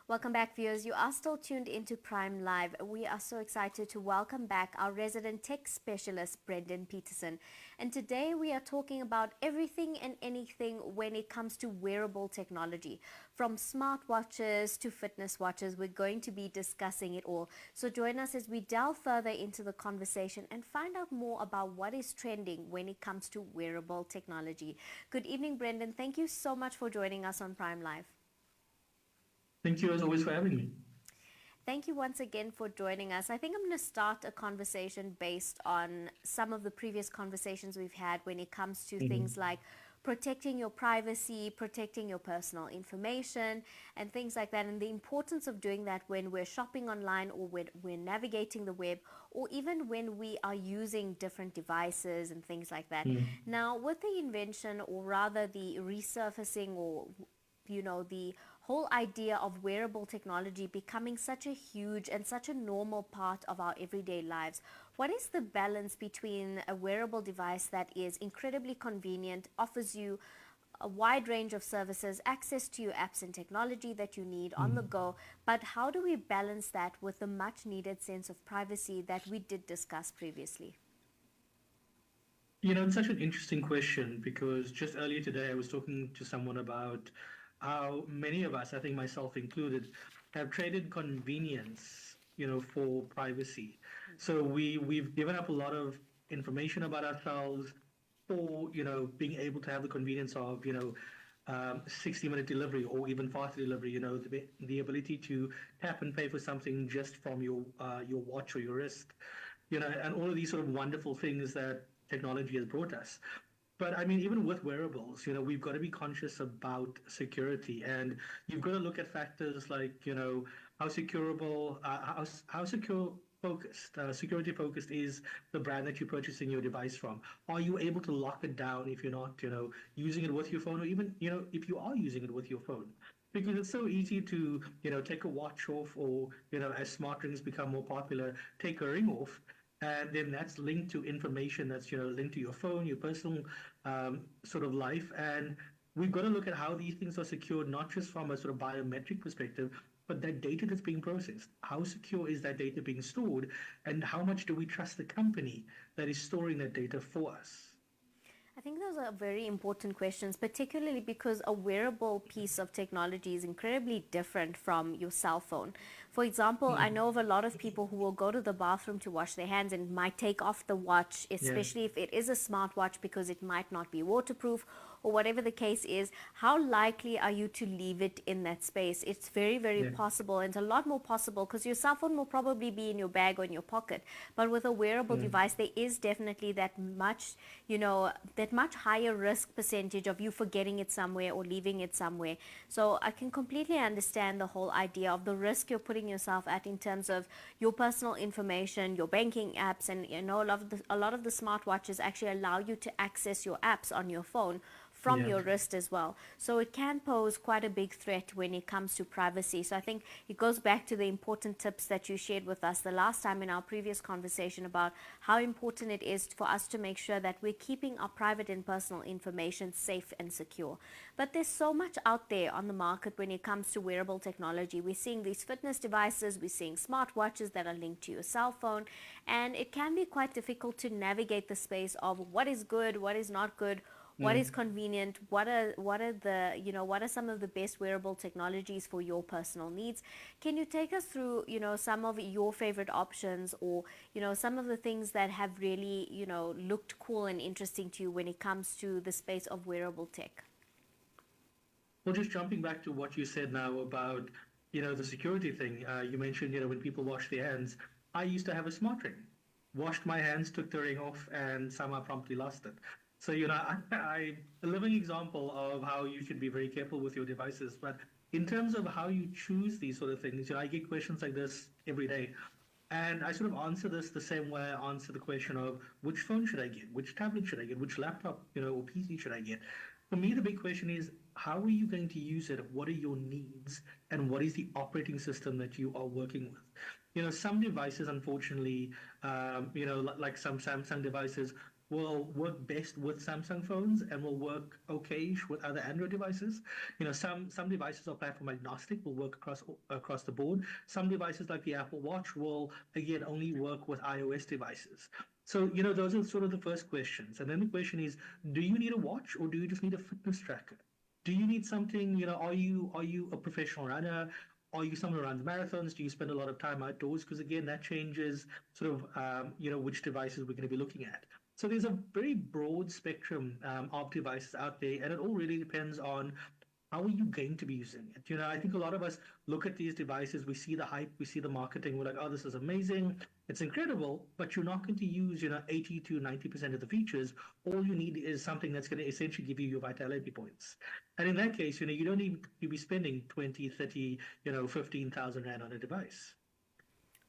Welcome back, viewers. You are still tuned into Prime Live. We are so excited to welcome back our resident tech specialist, Brendon Peterson. And today we are talking about everything and anything when it comes to wearable technology. From smartwatches to fitness watches, we're going to be discussing it all. So join us as we delve further into the conversation and find out more about what is trending when it comes to wearable technology. Good evening, Brendon. Thank you so much for joining us on Prime Live. Thank you as always for having me. Thank you once again for joining us. I think I'm going to start a conversation based on some of the previous conversations we've had when it comes to things Mhm. like protecting your privacy, protecting your personal information, and things like that, and the importance of doing that when we're shopping online or when we're navigating the web, or even when we are using different devices and things like that. Mhm. Now, with the invention, or rather the resurfacing, or the whole idea of wearable technology becoming such a huge and such a normal part of our everyday lives, what is the balance between a wearable device that is incredibly convenient, offers you a wide range of services, access to your apps and technology that you need on the Mhm. go, but how do we balance that with the much needed sense of privacy that we did discuss previously? It's such an interesting question because just earlier today I was talking to someone about how many of us, I think myself included, have traded convenience, for privacy. So we've given up a lot of information about ourselves for, being able to have the convenience of, 60-minute delivery or even faster delivery, the ability to tap and pay for something just from your watch or your wrist, and all of these sort of wonderful things that technology has brought us. But I mean, even with wearables, we've got to be conscious about security, and you've got to look at factors like, how securable, how secure focused, security focused is the brand that you're purchasing your device from. Are you able to lock it down if you're not, using it with your phone, or even, if you are using it with your phone? Because it's so easy to, take a watch off, or, as smart rings become more popular, take a ring off, and then that's linked to information that's, linked to your phone, your personal sort of life. And we've got to look at how these things are secured, not just from a sort of biometric perspective, but that data that's being processed. How secure is that data being stored, and how much do we trust the company that is storing that data for us? I think those are very important questions, particularly because a wearable piece of technology is incredibly different from your cell phone. For example, I Mm. know of a lot of people who will go to the bathroom to wash their hands and might take off the watch, Yeah, especially if it is a smartwatch, because it might not be waterproof or whatever the case is. How likely are you to leave it in that space? It's very, very yeah, possible, and it's a lot more possible because your cell phone will probably be in your bag or in your pocket. But with a wearable mm, device, there is definitely that much higher risk percentage of you forgetting it somewhere or leaving it somewhere. So I can completely understand the whole idea of the risk you're putting yourself at in terms of your personal information, your banking apps, and a lot of the smartwatches actually allow you to access your apps on your phone from yeah. your wrist as well. So it can pose quite a big threat when it comes to privacy. So I think it goes back to the important tips that you shared with us the last time in our previous conversation about how important it is for us to make sure that we're keeping our private and personal information safe and secure. But there's so much out there on the market when it comes to wearable technology. We're seeing these fitness devices, we're seeing smartwatches that are linked to your cell phone, and it can be quite difficult to navigate the space of what is good, what is not good, what is Mm. convenient, what are some of the best wearable technologies for your personal needs. Can you take us through some of your favorite options, or some of the things that have really looked cool and interesting to you when it comes to the space of wearable tech? Well, just jumping back to what you said now about, the security thing, you mentioned, when people wash their hands. I used to have a smart ring. Washed my hands, took the ring off, and somehow promptly lost it. So, I a living example of how you should be very careful with your devices. But in terms of how you choose these sort of things, I get questions like this every day. And I sort of answer this the same way I answer the question of which phone should I get, which tablet should I get, which laptop, or PC should I get. For me, the big question is how are you going to use it? What are your needs? And what is the operating system that you are working with? Some devices, unfortunately, like some Samsung devices, will work best with Samsung phones and will work okay with other Android devices. Some devices are platform agnostic, will work across the board. Some devices like the Apple Watch will again only work with iOS devices. So, those are sort of the first questions. And then the question is, do you need a watch or do you just need a fitness tracker? Do you need something, are you a professional runner? Are you someone who runs marathons? Do you spend a lot of time outdoors? Because again, that changes sort of, which devices we're going to be looking at. So there's a very broad spectrum of devices out there, and it all really depends on how are you going to be using it. I think a lot of us look at these devices, we see the hype, we see the marketing, we're like, oh, this is amazing, it's incredible, but you're not going to use 80 to 90% of the features. All you need is something that's going to essentially give you your vitality points. And in that case, you don't need to be spending 20, 30, 15,000 rand on a device.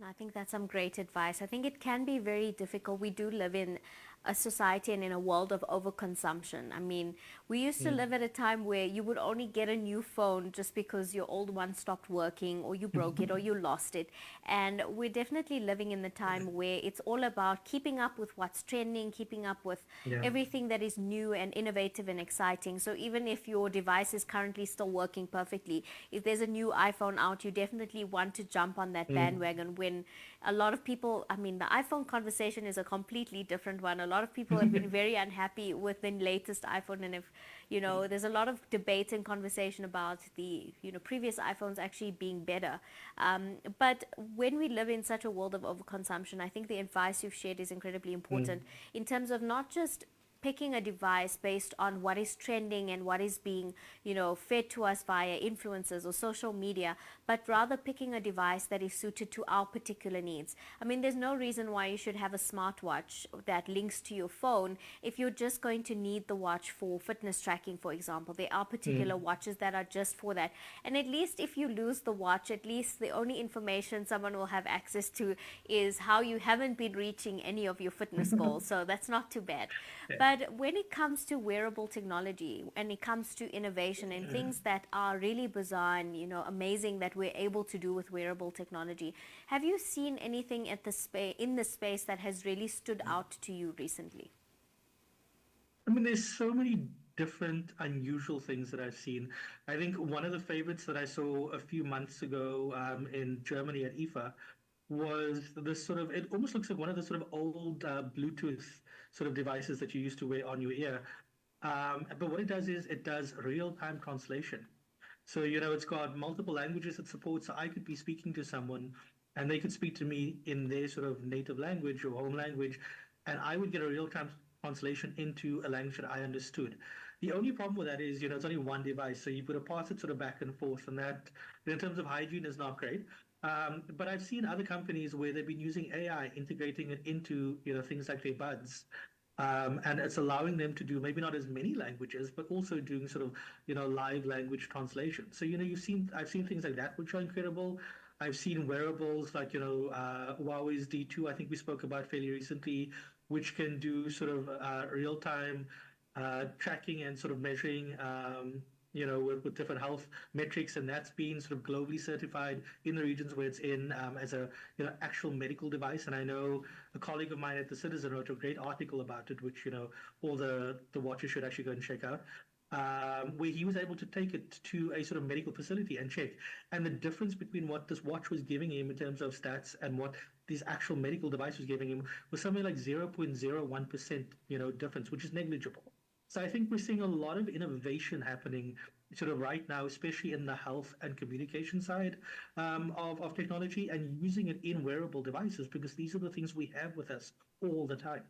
I think that's some great advice. I think it can be very difficult. We do live in a society and in a world of overconsumption. I mean, we used to live at a time where you would only get a new phone just because your old one stopped working or you broke it or you lost it. And we're definitely living in the time where it's all about keeping up with what's trending, keeping up with Yeah. everything that is new and innovative and exciting. So even if your device is currently still working perfectly, if there's a new iPhone out, you definitely want to jump on that Mm. bandwagon when a lot of people, I mean, the iPhone conversation is a completely different one. A lot of people have been very unhappy with the latest iPhone, and if there's a lot of debate and conversation about the previous iPhones actually being better. But when we live in such a world of overconsumption, I think the advice you've shared is incredibly important Mm. in terms of not just picking a device based on what is trending and what is being, fed to us via influencers or social media, but rather picking a device that is suited to our particular needs. I mean, there's no reason why you should have a smartwatch that links to your phone if you're just going to need the watch for fitness tracking, for example. There are particular Mm. watches that are just for that. And at least if you lose the watch, at least the only information someone will have access to is how you haven't been reaching any of your fitness goals. So that's not too bad. But when it comes to wearable technology and it comes to innovation and things that are really bizarre and amazing that we're able to do with wearable technology, have you seen anything at the in the space that has really stood out to you recently? I mean, there's so many different unusual things that I've seen. I think one of the favorites that I saw a few months ago in Germany at IFA was this sort of, it almost looks like one of the sort of old Bluetooth sort of devices that you used to wear on your ear. But what it does is it does real-time translation. So, it's got multiple languages it supports. So I could be speaking to someone and they could speak to me in their sort of native language or home language, and I would get a real-time translation into a language that I understood. The only problem with that is, it's only one device, so you've got to pass it sort of back and forth, and that, in terms of hygiene, is not great. But I've seen other companies where they've been using AI, integrating it into, things like their buds. And it's allowing them to do maybe not as many languages, but also doing sort of live language translation. So I've seen things like that which are incredible. I've seen wearables like Huawei's D2. I think we spoke about fairly recently, which can do sort of real time tracking and sort of measuring. With different health metrics, and that's been sort of globally certified in the regions where it's in as a actual medical device. And I know a colleague of mine at the Citizen wrote a great article about it, which all the watchers should actually go and check out. Where he was able to take it to a sort of medical facility and check, and the difference between what this watch was giving him in terms of stats and what this actual medical device was giving him was something like 0.01%, difference, which is negligible. So I think we're seeing a lot of innovation happening sort of right now, especially in the health and communication side of technology, and using it in wearable devices because these are the things we have with us all the time.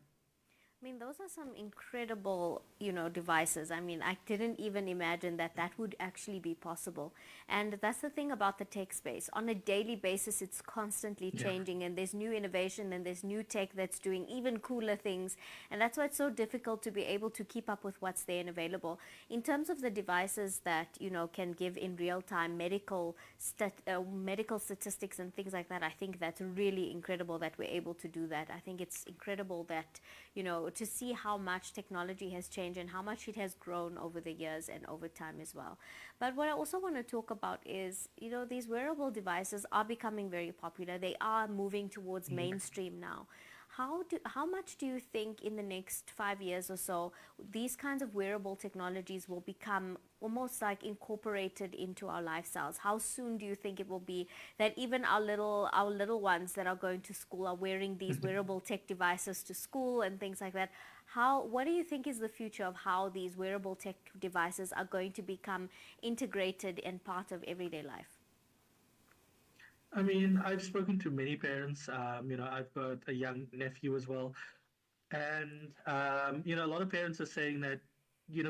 I mean, those are some incredible, devices. I mean, I didn't even imagine that that would actually be possible. And that's the thing about the tech space. On a daily basis, it's constantly Yeah. changing, and there's new innovation, and there's new tech that's doing even cooler things. And that's why it's so difficult to be able to keep up with what's there and available. In terms of the devices that, can give in real time medical statistics and things like that, I think that's really incredible that we're able to do that. I think it's incredible that, to see how much technology has changed and how much it has grown over the years and over time as well. But what I also want to talk about is, these wearable devices are becoming very popular. They are moving towards Mm. mainstream now. how much do you think in the next 5 years or so these kinds of wearable technologies will become almost like incorporated into our lifestyles? How soon do you think it will be that even our little ones that are going to school are wearing these wearable tech devices to school and things like that? What do you think is the future of how these wearable tech devices are going to become integrated and part of everyday life? I mean, I've spoken to many parents. I've got a young nephew as well. And, a lot of parents are saying that,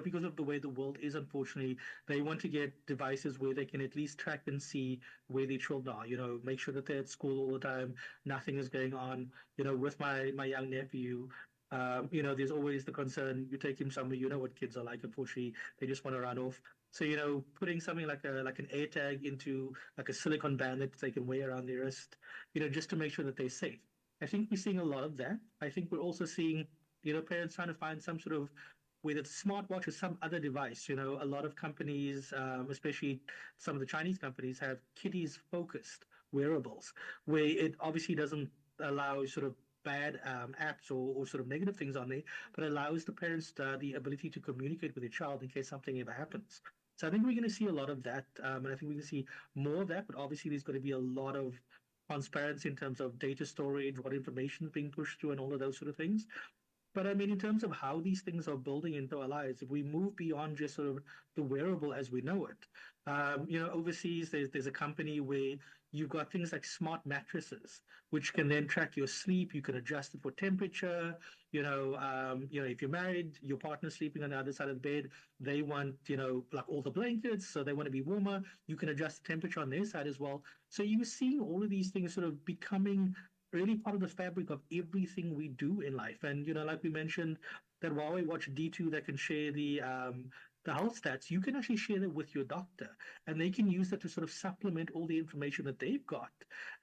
because of the way the world is, unfortunately, they want to get devices where they can at least track and see where their children are, make sure that they're at school all the time, nothing is going on. With my young nephew, there's always the concern, you take him somewhere, you know what kids are like, unfortunately, they just want to run off. So, putting something like an air tag into like a silicone band that they can wear around their wrist, just to make sure that they're safe. I think we're seeing a lot of that. I think we're also seeing, parents trying to find some sort of, whether it's smartwatch or some other device. A lot of companies, especially some of the Chinese companies, have kiddies focused wearables where it obviously doesn't allow sort of bad apps or sort of negative things on there, but allows the parents the ability to communicate with their child in case something ever happens. So I think we're going to see a lot of that, and I think we're going to see more of that. But obviously, there's going to be a lot of transparency in terms of data storage, what information is being pushed through, and all of those sort of things. But I mean, in terms of how these things are building into our lives, if we move beyond just sort of the wearable as we know it, overseas there's a company where you've got things like smart mattresses, which can then track your sleep. You can adjust it for temperature. If you're married, your partner's sleeping on the other side of the bed. They want, like all the blankets, so they want to be warmer. You can adjust the temperature on their side as well. So you're seeing all of these things sort of becoming really part of the fabric of everything we do in life. And like we mentioned, that Huawei Watch D2 that can share the health stats, you can actually share that with your doctor, and they can use that to sort of supplement all the information that they've got,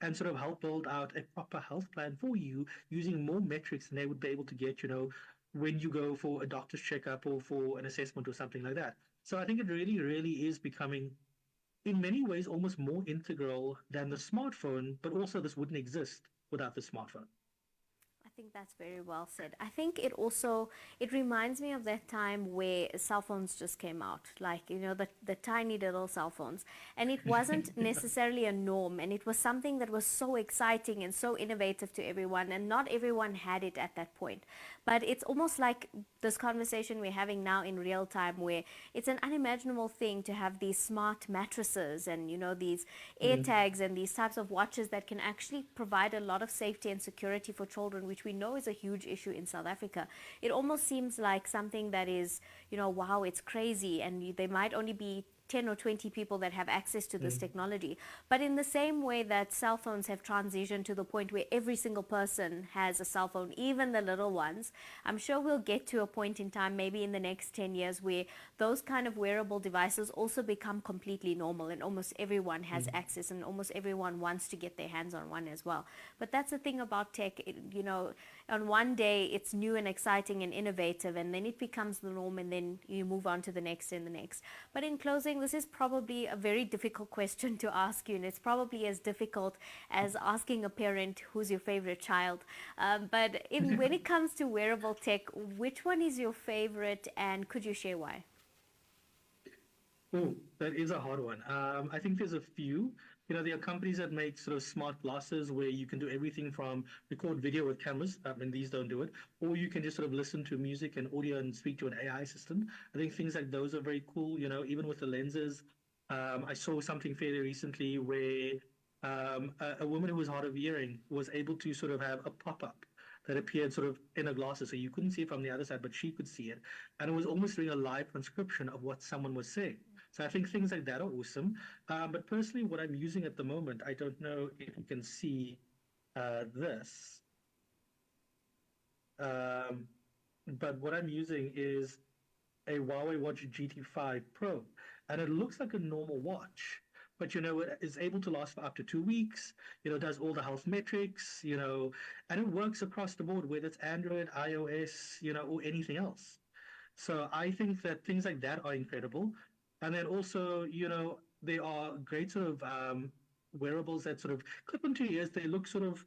and sort of help build out a proper health plan for you using more metrics than they would be able to get, when you go for a doctor's checkup or for an assessment or something like that. So I think it really, really is becoming in many ways almost more integral than the smartphone, but also this wouldn't exist without the smartphone. I think that's very well said. I think it reminds me of that time where cell phones just came out, like the tiny little cell phones, and it wasn't necessarily a norm, and it was something that was so exciting and so innovative to everyone, and not everyone had it at that point. But it's almost like this conversation we're having now in real time, where it's an unimaginable thing to have these smart mattresses and these air Mm, tags and these types of watches that can actually provide a lot of safety and security for children, which we know is a huge issue in South Africa. It almost seems like something that is, wow, it's crazy, and there might only be 10 or 20 people that have access to this mm, technology. But in the same way that cell phones have transitioned to the point where every single person has a cell phone, even the little ones, I'm sure we'll get to a point in time, maybe in the next 10 years, where those kind of wearable devices also become completely normal and almost everyone has mm, access and almost everyone wants to get their hands on one as well. But that's the thing about tech, on one day it's new and exciting and innovative, and then it becomes the norm, and then you move on to the next and the next. But in closing, this is probably a very difficult question to ask you, and it's probably as difficult as asking a parent who's your favorite child. When it comes to wearable tech, which one is your favorite, and could you share why? Oh, that is a hard one. I think there's a few. There are companies that make sort of smart glasses where you can do everything from record video with cameras, and these don't do it, or you can just sort of listen to music and audio and speak to an AI assistant. I think things like those are very cool, even with the lenses. I saw something fairly recently where a woman who was hard of hearing was able to sort of have a pop-up that appeared sort of in her glasses, so you couldn't see it from the other side, but she could see it, and it was almost doing a live transcription of what someone was saying. So I think things like that are awesome. But personally, what I'm using at the moment, I don't know if you can see this, um, but what I'm using is a Huawei Watch GT5 Pro, and it looks like a normal watch. But it is able to last for up to 2 weeks. Does all the health metrics. And it works across the board, whether it's Android, iOS, or anything else. So I think that things like that are incredible. And then also, there are great sort of wearables that sort of clip into your ears. They look sort of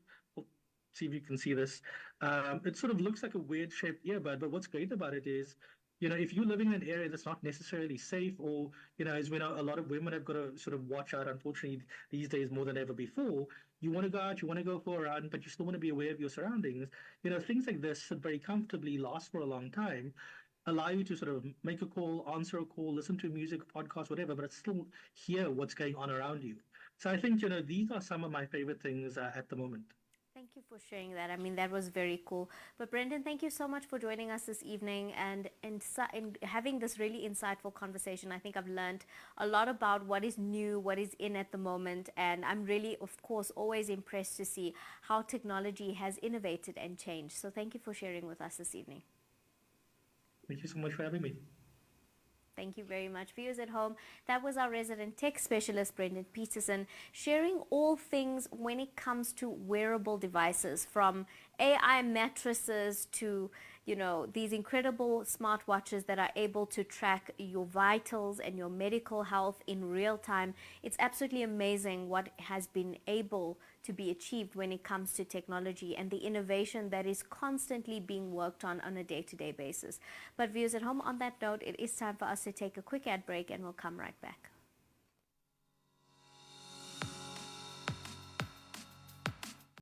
see if you can see this. It sort of looks like a weird shaped earbud, but what's great about it is, if you're living in an area that's not necessarily safe, or, as we know, a lot of women have got to sort of watch out, unfortunately, these days more than ever before. You want to go out, you want to go for a run, but you still want to be aware of your surroundings. Things like this sit very comfortably, last for a long time, allow you to sort of make a call, answer a call, listen to music, podcast, whatever, but still hear what's going on around you. So I think, these are some of my favorite things at the moment. Thank you for sharing that. I mean, that was very cool. But Brendon, thank you so much for joining us this evening and having this really insightful conversation. I think I've learned a lot about what is new, what is in at the moment, and I'm really, of course, always impressed to see how technology has innovated and changed. So thank you for sharing with us this evening. Thank you so much for having me. Thank you very much. Viewers at home, that was our resident tech specialist, Brendon Peterson, sharing all things when it comes to wearable devices, from AI mattresses to, these incredible smartwatches that are able to track your vitals and your medical health in real time. It's absolutely amazing what has been able to be achieved when it comes to technology and the innovation that is constantly being worked on a day-to-day basis. But viewers at home, on that note, it is time for us to take a quick ad break, and we'll come right back.